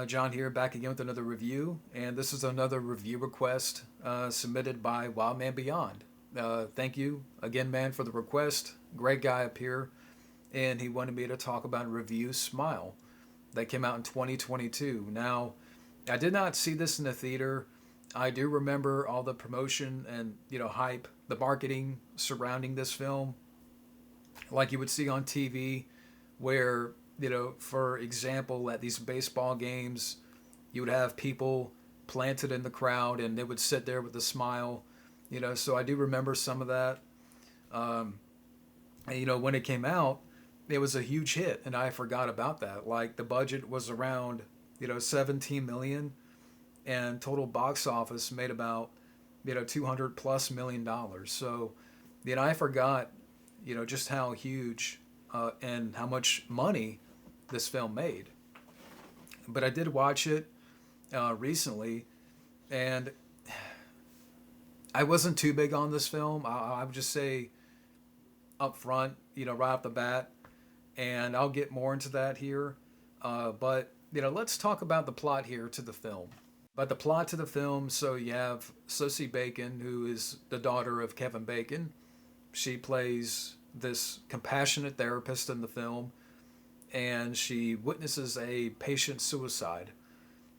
John here, back again with another review, and this is another review request submitted by wildmanbeyond. Thank you again, man, for the request. Great guy up here, and he wanted me to talk about a review Smile that came out in 2022. Now, I did not see this in the theater. I do remember all the promotion and hype, the marketing surrounding this film, like you would see on TV, where for example, at these baseball games, you would have people planted in the crowd and they would sit there with a smile. So I do remember some of that. um, and, when it came out, it was a huge hit, and I forgot about that. Like, the budget was around 17 million, and total box office made about 200 plus $1 million. So I forgot just how huge and how much money this film made. But I did watch it recently, and I wasn't too big on this film. I would just say up front, right off the bat, and I'll get more into that here. But let's talk about the plot here to the film. But the plot to the film, so you have Sosie Bacon, who is the daughter of Kevin Bacon. She plays this compassionate therapist in the film, and she witnesses a patient suicide.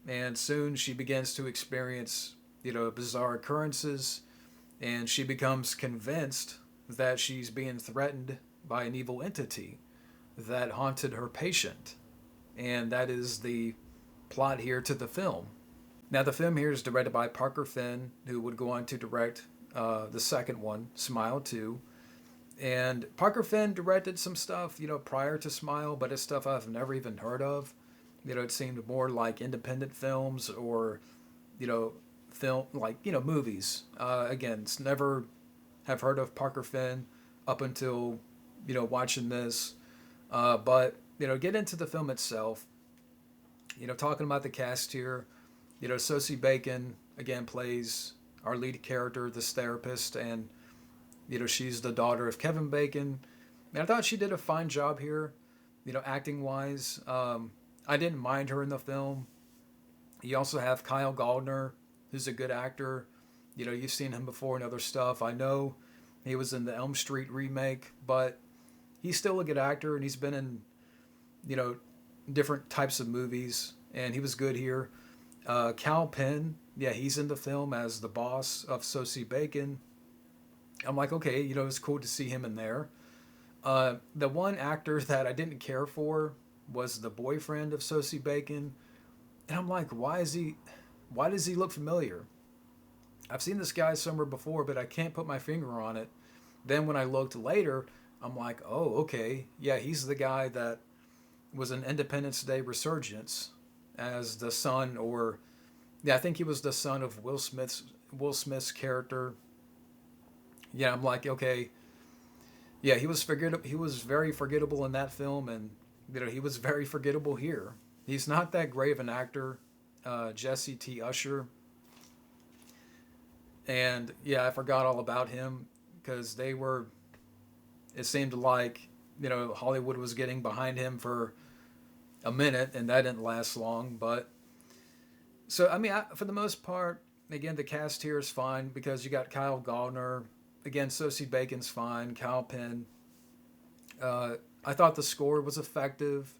And soon she begins to experience, bizarre occurrences, and she becomes convinced that she's being threatened by an evil entity that haunted her patient. And that is the plot here to the film. Now, the film here is directed by Parker Finn, who would go on to direct the second one, Smile 2. And Parker Finn directed some stuff, prior to Smile, but it's stuff I've never even heard of. It seemed more like independent films or, film like movies. Again, it's never have heard of Parker Finn up until watching this. But get into the film itself. Talking about the cast here. Sosie Bacon again plays our lead character, this therapist, and she's the daughter of Kevin Bacon. And I thought she did a fine job here, acting wise. I didn't mind her in the film. You also have Kyle Gallner, who's a good actor. You've seen him before in other stuff. I know he was in the Elm Street remake, but he's still a good actor, and he's been in, you know, different types of movies, and he was good here. Cal Penn, yeah, he's in the film as the boss of Sosie Bacon. I'm like, okay, it's cool to see him in there. The one actor that I didn't care for was the boyfriend of Sosie Bacon, and I'm like, why does he look familiar? I've seen this guy somewhere before, but I can't put my finger on it. Then when I looked later, I'm like, oh, okay, yeah, he's the guy that was in Independence Day Resurgence as the son, or yeah, I think he was the son of Will Smith's character. Yeah, I'm like, okay, yeah, he was forgettable. He was very forgettable in that film, and he was very forgettable here. He's not that great of an actor. Jesse T. Usher, and yeah, I forgot all about him because they were. It seemed like Hollywood was getting behind him for a minute, and that didn't last long. But so I mean, for the most part, again, the cast here is fine because you got Kyle Gallner. Again, Sosie Bacon's fine. Kyle Penn. I thought the score was effective.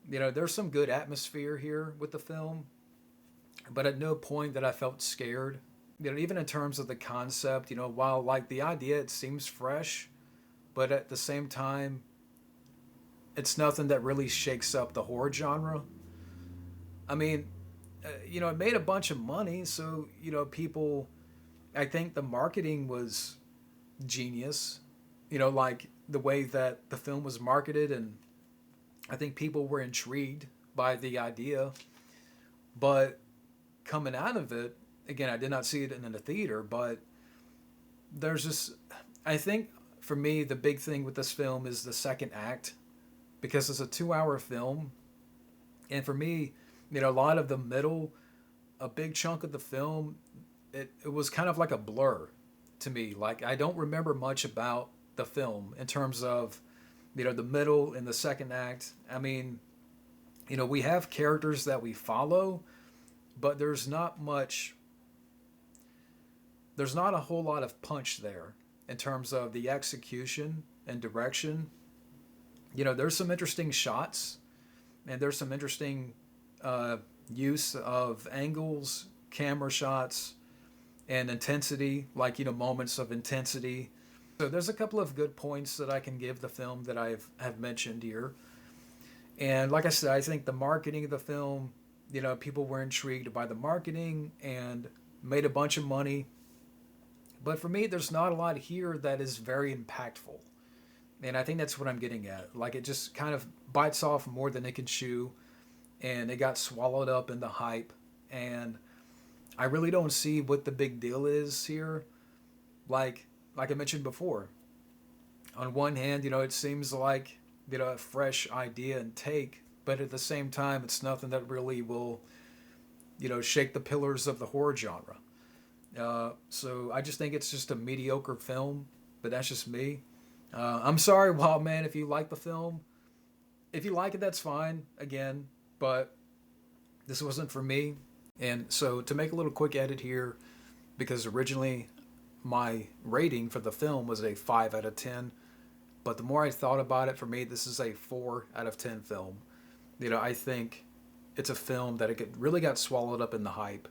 There's some good atmosphere here with the film, but at no point that I felt scared. Even in terms of the concept, while like the idea it seems fresh, but at the same time, it's nothing that really shakes up the horror genre. I mean, it made a bunch of money, so people. I think the marketing was genius. Like the way that the film was marketed, and I think people were intrigued by the idea. But coming out of it, again, I did not see it in the theater, but there's just, I think for me, the big thing with this film is the second act because it's a 2 hour film. And for me, a lot of the middle, a big chunk of the film, it was kind of like a blur to me. Like, I don't remember much about the film in terms of, the middle and the second act. I mean, We have characters that we follow, but there's not a whole lot of punch there in terms of the execution and direction. There's some interesting shots, and there's some interesting use of angles, camera shots, and intensity, like, moments of intensity. So there's a couple of good points that I can give the film that have mentioned here. And like I said, I think the marketing of the film, people were intrigued by the marketing and made a bunch of money. But for me, there's not a lot here that is very impactful. And I think that's what I'm getting at. Like, it just kind of bites off more than it can chew, and it got swallowed up in the hype. And I really don't see what the big deal is here. Like I mentioned before, on one hand, it seems like, a fresh idea and take, but at the same time, it's nothing that really will, shake the pillars of the horror genre. So I just think it's just a mediocre film, but that's just me. I'm sorry, Wild Man, if you like the film. If you like it, that's fine, again, but this wasn't for me. And so to make a little quick edit here, because originally my rating for the film was a 5 out of 10, but the more I thought about it, for me, this is a 4 out of 10 film. I think it's a film that really got swallowed up in the hype.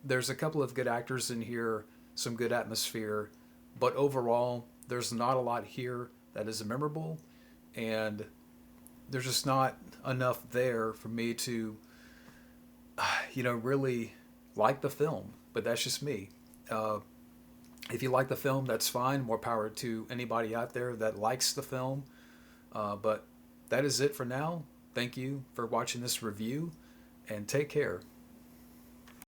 There's a couple of good actors in here, some good atmosphere, but overall, there's not a lot here that is memorable, and there's just not enough there for me to, really like the film. But that's just me. If you like the film, that's fine. More power to anybody out there that likes the film. But that is it for now. Thank you for watching this review, and take care.